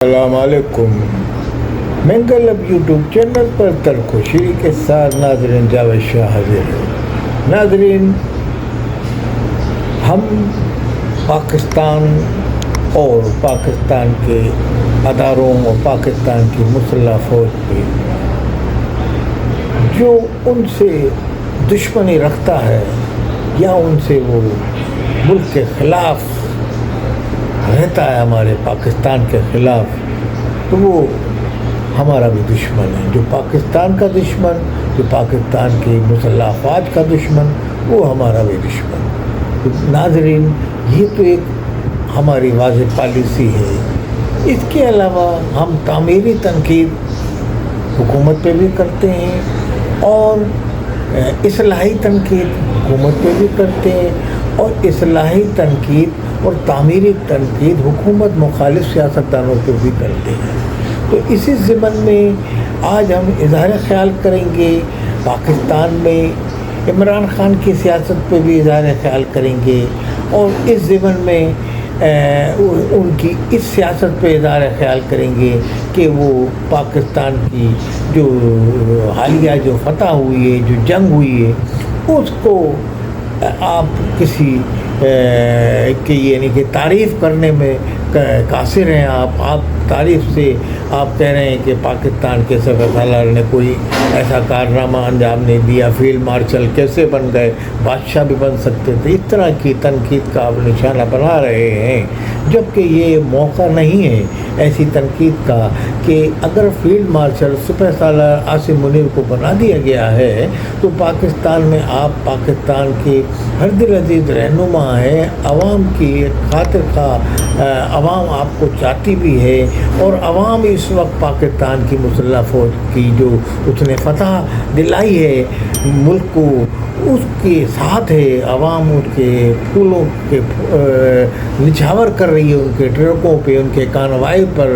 السلام علیکم. منگل اب یوٹیوب چینل پر ترکشری کے ساتھ ناظرین جاوید شاہ حاضر ہے. ناظرین، ہم پاکستان اور پاکستان کے اداروں اور پاکستان کی مسلح فوج پہ جو ان سے دشمنی رکھتا ہے یا ان سے وہ ملک کے خلاف رہتا ہے، ہمارے پاکستان کے خلاف، تو وہ ہمارا بھی دشمن ہے. جو پاکستان کا دشمن، جو پاکستان کی مسلح افواج کا دشمن، وہ ہمارا بھی دشمن. ناظرین، یہ تو ایک ہماری واضح پالیسی ہے. اس کے علاوہ ہم تعمیری تنقید حکومت پہ بھی کرتے ہیں اور اصلاحی تنقید حکومت پہ بھی کرتے ہیں، اور اصلاحی تنقید اور تعمیری تنقید حکومت مخالف سیاستدانوں پہ بھی کرتے ہیں. تو اسی ضمن میں آج ہم اظہار خیال کریں گے. پاکستان میں عمران خان کی سیاست پہ بھی اظہار خیال کریں گے، اور اس ضمن میں ان کی اس سیاست پہ اظہار خیال کریں گے کہ وہ پاکستان کی جو حالیہ جو فتح ہوئی ہے، جو جنگ ہوئی ہے، اس کو آپ کسی یعنی کہ تعریف کرنے میں قاصر ہیں. آپ تعریف سے آپ کہہ رہے ہیں کہ پاکستان کے سپہ سالار نے کوئی ایسا کارنامہ انجام نہیں دیا، فیلڈ مارشل کیسے بن گئے، بادشاہ بھی بن سکتے تھے. اس طرح کی تنقید کا آپ نشانہ بنا رہے ہیں، جبکہ یہ موقع نہیں ہے ایسی تنقید کا کہ اگر فیلڈ مارشل سپہ سالار عاصم منیر کو بنا دیا گیا ہے تو پاکستان میں آپ پاکستان کے ہر دل عزیز رہنما ہیں، عوام کی خاطر خواہ عوام آپ کو چاہتی بھی ہے، اور عوام اس وقت پاکستان کی مسلح فوج کی جو اس نے فتح دلائی ہے ملک کو، اس کے ساتھ ہے. عوام ان کے پھولوں کے نچھاور کر رہی ہے، ان کے ٹرکوں پہ، ان کے کانوائے پر.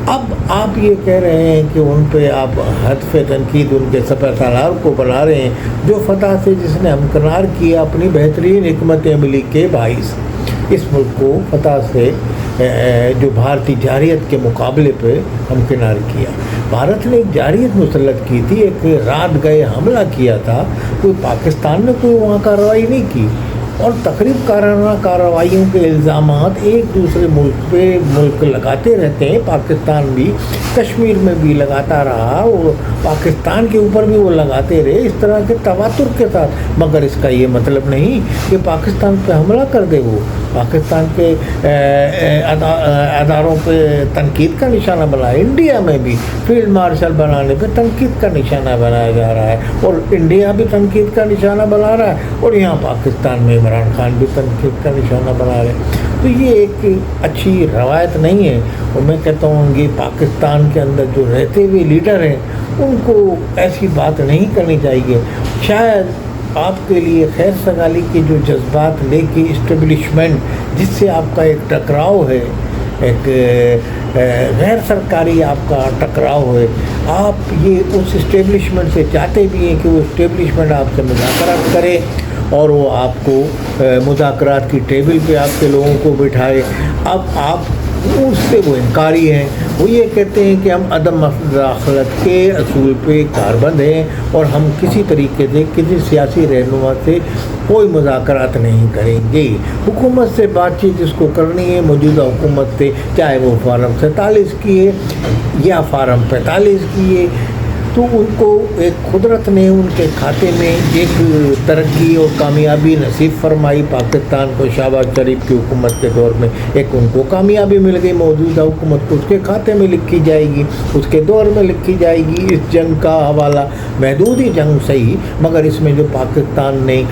اب آپ یہ کہہ رہے ہیں کہ ان پہ آپ ہدف تنقید ان کے سپہ سالار کو بنا رہے ہیں، جو فتح سے جس نے ہمکنار کیا اپنی بہترین حکمت عملی کے باعث اس ملک کو فتح سے جو بھارتی جارحیت کے مقابلے پہ ہمکنار کیا. بھارت نے ایک جارحیت مسلط کی تھی، ایک رات گئے حملہ کیا تھا. کوئی پاکستان نے کوئی وہاں کارروائی نہیں کی، اور تقریب کارانہ کارروائیوں کے الزامات ایک دوسرے ملک پہ ملک لگاتے رہتے ہیں. پاکستان بھی کشمیر میں بھی لگاتا رہا، اور پاکستان کے اوپر بھی وہ لگاتے رہے اس طرح کے تواتر کے ساتھ. مگر اس کا یہ مطلب نہیں کہ پاکستان پہ حملہ کر دے. وہ پاکستان کے اداروں پہ تنقید کا نشانہ بنا ہے. انڈیا میں بھی فیلڈ مارشل بنانے پہ تنقید کا نشانہ بنایا جا رہا ہے، اور انڈیا بھی تنقید کا نشانہ بنا رہا ہے، اور یہاں پاکستان میں عمران خان بھی تنقید کا نشانہ بنا رہے ہیں. تو یہ ایک اچھی روایت نہیں ہے، اور میں کہتا ہوں یہ پاکستان کے اندر جو رہتے ہوئے لیڈر ہیں ان کو ایسی بات نہیں کرنی چاہیے. شاید آپ کے لیے خیر سگالی کے جو جذبات لے کے اسٹیبلشمنٹ جس سے آپ کا ایک ٹکراؤ ہے، ایک غیر سرکاری آپ کا ٹکراؤ ہے، آپ یہ اس اسٹیبلشمنٹ سے چاہتے بھی ہیں کہ وہ اسٹیبلشمنٹ آپ سے مذاکرات کرے، اور وہ آپ کو مذاکرات کی ٹیبل پہ آپ کے لوگوں کو بٹھائے. اب آپ اس سے وہ انکاری ہیں. وہ یہ کہتے ہیں کہ ہم عدم مداخلت کے اصول پہ کاربند ہیں، اور ہم کسی طریقے سے کسی سیاسی رہنما سے کوئی مذاکرات نہیں کریں گے. حکومت سے بات چیت جس کو کرنی ہے موجودہ حکومت سے، چاہے وہ فارم 47 کی ہے یا فارم 45 کی ہے، تو ان کو ایک قدرت نے ان کے کھاتے میں ایک ترقی اور کامیابی نصیب فرمائی. پاکستان کو شہباز شریف کی حکومت کے دور میں ایک ان کو کامیابی مل گئی. موجودہ حکومت کو اس کے کھاتے میں لکھی جائے گی، اس کے دور میں لکھی جائے گی. اس جنگ کا حوالہ محدود ہی جنگ صحیح، مگر اس میں جو پاکستان نے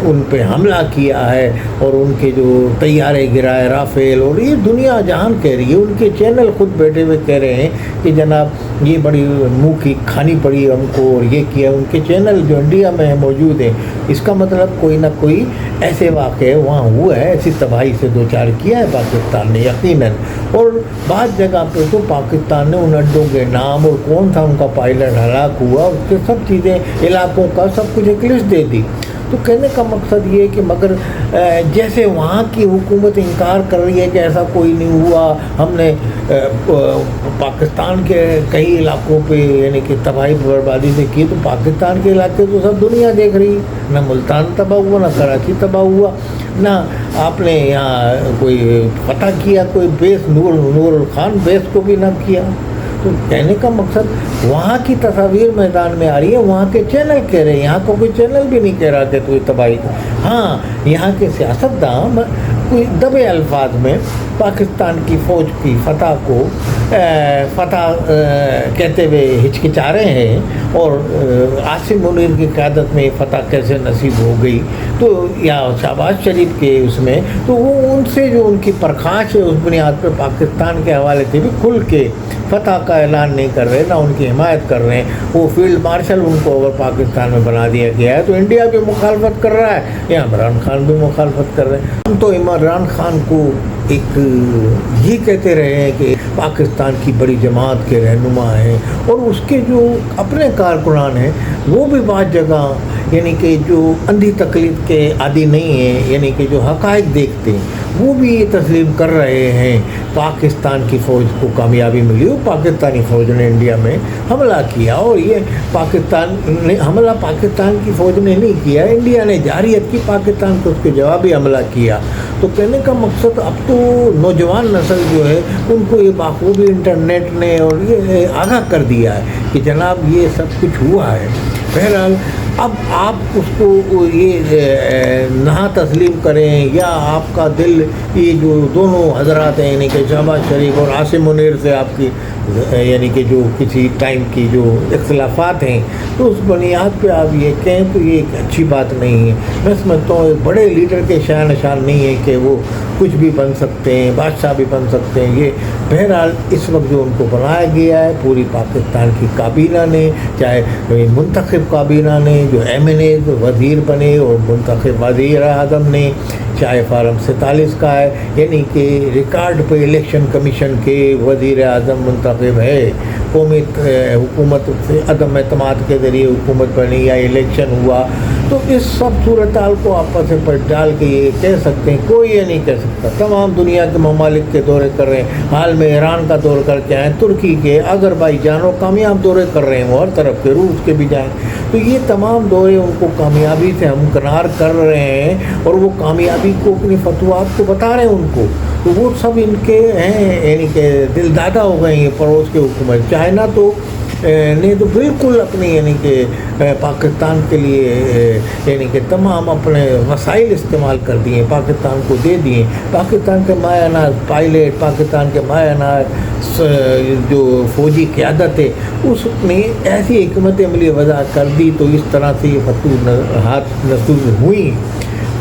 ان پہ حملہ کیا ہے اور ان کے جو طیارے گرائے رافیل، اور یہ دنیا جہان کہہ رہی ہے، ان کے چینل خود بیٹھے ہوئے کہہ رہے ہیں کہ جناب یہ بڑی منہ کی کھانی پڑی ہم کو، اور یہ کیا. ان کے چینل جو انڈیا میں موجود ہیں، اس کا مطلب کوئی نہ کوئی ایسے واقعے وہاں ہوا ہے، ایسی تباہی سے دوچار کیا ہے پاکستان نے یقیناً. اور بعض جگہ پہ تو پاکستان نے ان اڈوں کے نام اور کون تھا ان کا پائلٹ ہلاک ہوا، اس کے سب چیزیں علاقوں کا سب کچھ ایک لسٹ دے دی. تو کہنے کا مقصد یہ ہے کہ مگر جیسے وہاں کی حکومت انکار کر رہی ہے کہ ایسا کوئی نہیں ہوا، ہم نے پاکستان کے کئی علاقوں پہ یعنی کہ تباہی بربادی سے کی، تو پاکستان کے علاقے تو سب دنیا دیکھ رہی، نہ ملتان تباہ ہوا، نہ کراچی تباہ ہوا، نہ آپ نے یہاں کوئی فتح کیا، کوئی بیس نور الخان بیس کو بھی نہ کیا۔ تو کہنے کا مقصد وہاں کی تصاویر میدان میں آ رہی ہے، وہاں کے چینل کہہ رہے ہیں، یہاں کو کوئی چینل بھی نہیں کہہ رہا کہ کوئی تباہی۔ ہاں یہاں کے سیاستدان کوئی دبے الفاظ میں پاکستان کی فوج کی فتح کو فتح کہتے ہوئے ہچکچا رہے ہیں، اور عاصم منیر کی قیادت میں فتح کیسے نصیب ہو گئی، تو یا شہباز شریف کے اس میں، تو وہ ان سے جو ان کی پرخاش ہے اس بنیاد پر پاکستان کے حوالے سے بھی کھل کے فتح کا اعلان نہیں کر رہے، نہ ان کی حمایت کر رہے ہیں۔ وہ فیلڈ مارشل ان کو اگر پاکستان میں بنا دیا گیا ہے تو انڈیا بھی مخالفت کر رہا ہے، یا عمران خان بھی مخالفت کر رہے ہیں۔ ہم تو عمران خان کو ایک یہ کہتے رہے ہیں کہ پاکستان کی بڑی جماعت کے رہنما ہیں، اور اس کے جو اپنے کارکنان ہیں وہ بھی بعض جگہ یعنی کہ جو اندھی تقلید کے عادی نہیں ہیں، یعنی کہ جو حقائق دیکھتے ہیں، وہ بھی یہ تسلیم کر رہے ہیں پاکستان کی فوج کو کامیابی ملی ہو، پاکستانی فوج نے انڈیا میں حملہ کیا، اور یہ پاکستان نے حملہ پاکستان کی فوج نے نہیں کیا، انڈیا نے جارحیت کی پاکستان کو اس کے جوابی حملہ کیا۔ تو کہنے کا مقصد اب تو نوجوان نسل جو ہے ان کو یہ بخوبی انٹرنیٹ نے اور یہ آگاہ کر دیا ہے کہ جناب یہ سب کچھ ہوا ہے۔ بہرحال اب آپ اس کو یہ نہ تسلیم کریں، یا آپ کا دل یہ جو دونوں حضرات ہیں یعنی کہ شہباز شریف اور عاصم منیر سے آپ کی یعنی کہ جو کسی ٹائم کی جو اختلافات ہیں، تو اس بنیاد پہ آپ یہ کہیں تو یہ ایک اچھی بات نہیں ہے۔ میں سمجھتا ہوں ایک بڑے لیڈر کے شان نشان نہیں ہے کہ وہ کچھ بھی بن سکتے ہیں، بادشاہ بھی بن سکتے ہیں۔ یہ بہرحال اس وقت جو ان کو بنایا گیا ہے پوری پاکستان کی کابینہ نے، چاہے منتخب کابینہ نے جو MNA وزیر بنے، اور منتخب وزیر اعظم نے، چاہے فارم 47 کا ہے، یعنی کہ ریکارڈ پہ الیکشن کمیشن کے وزیر اعظم منتخب ہے، قومی حکومت سے عدم اعتماد کے ذریعے حکومت بنی یا الیکشن ہوا، تو اس سب صورتحال کو آپس میں پلٹ ڈال کے یہ کہہ سکتے ہیں، کوئی یہ نہیں کہہ سکتا۔ تمام دنیا کے ممالک کے دورے کر رہے ہیں، حال میں ایران کا دور کر کے آئے، ترکی کے، آذربائیجان اور کامیاب دورے کر رہے ہیں، وہ ہر طرف کے، روس کے بھی جائیں، تو یہ تمام دورے ان کو کامیابی سے ہمکنار کر رہے ہیں، اور وہ کامیابی کو اپنی فتوحات کو بتا رہے ہیں ان کو، تو وہ سب ان کے ہیں یعنی کہ دل دادا ہو گئے ہیں پڑوس کے حکومت۔ چائنا تو نے تو بالکل اپنی یعنی کہ پاکستان کے لیے یعنی کہ تمام اپنے وسائل استعمال کر دیے، پاکستان کو دے دیے، پاکستان کے مایہ ناز پائلٹ، پاکستان کے مایہ ناز جو فوجی قیادت ہے اس نے ایسی حکمت عملی وضع کر دی، تو اس طرح سے یہ فتوحات نصوب ہوئی۔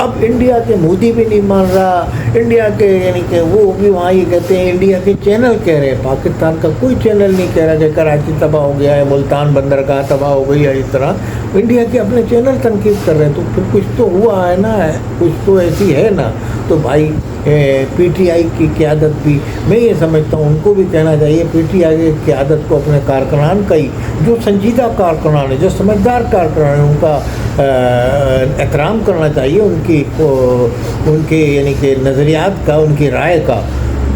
اب انڈیا کے مودی بھی نہیں مان رہا، انڈیا کے یعنی کہ وہ بھی وہاں یہ کہتے ہیں، انڈیا کے چینل کہہ رہے ہیں، پاکستان کا کوئی چینل نہیں کہہ رہا کہ کراچی تباہ ہو گیا ہے، ملتان بندرگاہ تباہ ہو گئی ہے، اس طرح انڈیا کے اپنے چینل تنقید کر رہے ہیں، تو پھر کچھ تو ہوا ہے نا، کچھ تو ایسی ہے نا۔ تو بھائی PTI کی قیادت بھی میں یہ سمجھتا ہوں ان کو بھی کہنا چاہیے، PTI کی قیادت کو اپنے کارکنان کا ہی جو سنجیدہ کارکنان ہیں، جو سمجھدار کارکنان ہیں، ان کا احترام کرنا چاہیے، ان کے یعنی کہ نظریات کا، ان کی رائے کا۔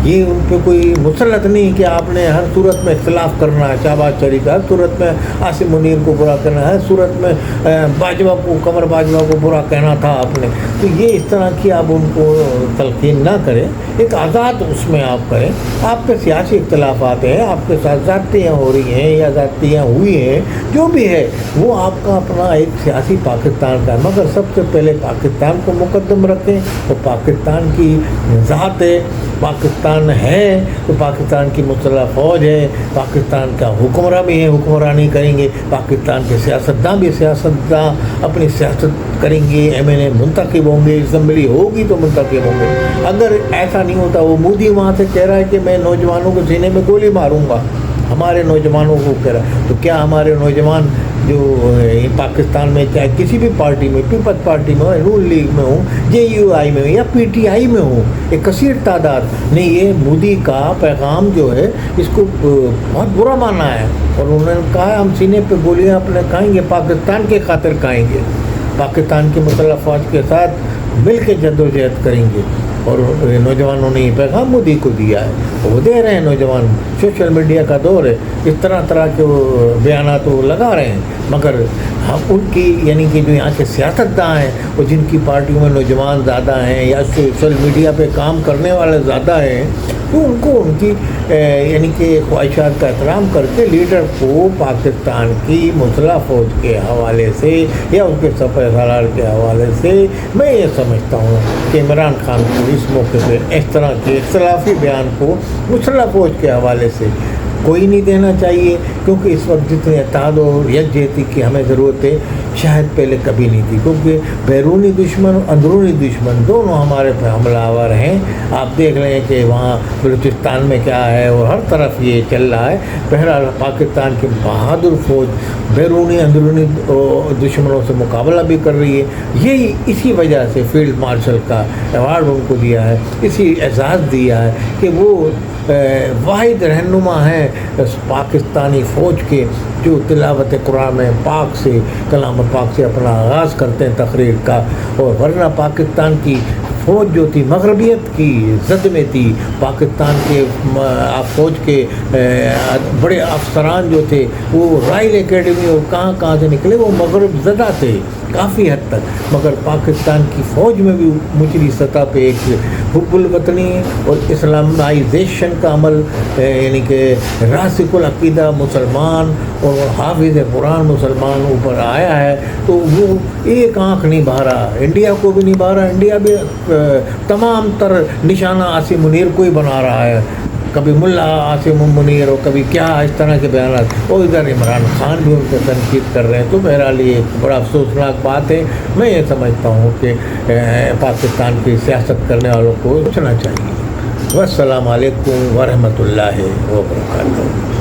یہ ان پہ کوئی مسلط نہیں کہ آپ نے ہر صورت میں اختلاف کرنا ہے، شہباز شریف ہر صورت میں عاصم منیر کو برا کرنا ہے، ہر صورت میں باجوہ کو، قمر باجوہ کو برا کہنا تھا آپ نے، تو یہ اس طرح کی آپ ان کو تلقین نہ کریں، ایک آزاد اس میں آپ کریں۔ آپ کے سیاسی اختلافات ہیں، آپ کے ساتھ زیادتیاں ہو رہی ہیں یا زیادتیاں ہوئی ہیں، جو بھی ہے وہ آپ کا اپنا ایک سیاسی پاکستان کا ہے، مگر سب سے پہلے پاکستان کو مقدم رکھیں، اور پاکستان کی ذات ہے، پاکستان ہے تو پاکستان کی مسلح فوج ہے، پاکستان کا حکمراں بھی ہیں، حکمرانی کریں گے، پاکستان کے سیاستداں بھی سیاستداں اپنی سیاست کریں گے، MNA منتخب ہوں گے، اسمبلی ہوگی تو منتخب ہوں گے۔ اگر ایسا نہیں ہوتا، وہ مودی وہاں سے کہہ رہا ہے کہ میں نوجوانوں کو سینے میں گولی ماروں گا، ہمارے نوجوانوں کو کہہ رہا ہے، تو کیا ہمارے نوجوان جو پاکستان میں چاہے کسی بھی پارٹی میں، پیپلز پارٹی میں ہو، نون لیگ میں ہوں، JUI میں ہوں یا PTI میں ہوں، ایک کثیر تعداد نے یہ مودی کا پیغام جو ہے اس کو بہت برا مانا ہے، اور انہوں نے کہا ہم سینے پہ گولیاں اپنے کھائیں گے، پاکستان کے خاطر کھائیں گے۔ پاکستان کی مسلح افواج کے ساتھ مل کے جدوجہد کریں گے. اور نوجوانوں نے یہ پیغام مودی کو دیا ہے، وہ دے رہے ہیں. نوجوان سوشل میڈیا کا دور ہے، اس طرح کے بیانات وہ لگا رہے ہیں، مگر ہم ان کی یعنی کہ جو یہاں کے سیاستداں ہیں اور جن کی پارٹیوں میں نوجوان زیادہ ہیں یا سوشل میڈیا پہ کام کرنے والے زیادہ ہیں، تو ان کو ان کی یعنی کہ خواہشات کا احترام کر کے لیڈر کو پاکستان کی مسلح فوج کے حوالے سے یا ان کے سفر سالار کے حوالے سے میں یہ سمجھتا ہوں کہ عمران خان کو اس موقع پہ اس طرح کے اختلافی بیان کو مسلح فوج کے حوالے سے کوئی نہیں دینا چاہیے، کیونکہ اس وقت جتنے اتحاد اور یکجہتی کی ہمیں ضرورت ہے شاید پہلے کبھی نہیں تھی، کیونکہ بیرونی دشمن اور اندرونی دشمن دونوں ہمارے پہ حملہ آور ہیں. آپ دیکھ لیں کہ وہاں بلوچستان میں کیا ہے اور ہر طرف یہ چل رہا ہے. بہرحال پاکستان کی بہادر فوج بیرونی اندرونی دشمنوں سے مقابلہ بھی کر رہی ہے. یہی اسی وجہ سے فیلڈ مارشل کا ایوارڈ ان کو دیا ہے، اسی اعزاز دیا ہے کہ وہ واحد رہنما ہیں پاکستانی فوج کے جو تلاوت قرآن پاک سے کلام پاک سے اپنا آغاز کرتے ہیں تقریر کا. اور ورنہ پاکستان کی فوج جو تھی مغربیت کی زد میں تھی. پاکستان کے فوج کے بڑے افسران جو تھے وہ رائل اکیڈمی اور کہاں سے نکلے، وہ مغرب زدہ تھے کافی حد تک. مگر پاکستان کی فوج میں بھی مچلی سطح پہ ایک حب الوطنی اور اسلامائزیشن کا عمل یعنی کہ راسخ العقیدہ مسلمان اور حافظ قرآن مسلمان اوپر آیا ہے. تو وہ ایک آنکھ نہیں بہا رہا، انڈیا کو بھی نہیں بہا رہا. انڈیا بھی تمام تر نشانہ عاصم منیر کو ہی بنا رہا ہے، کبھی ملا عاصم منیر اور کبھی کیا اس طرح کے بیانات، اور ادھر عمران خان بھی ان سے تنقید کر رہے ہیں. تو بہرحال یہ بڑا افسوسناک بات ہے. میں یہ سمجھتا ہوں کہ پاکستان کی سیاست کرنے والوں کو سوچنا چاہیے. والسلام علیکم ورحمۃ اللہ وبرکاتہ.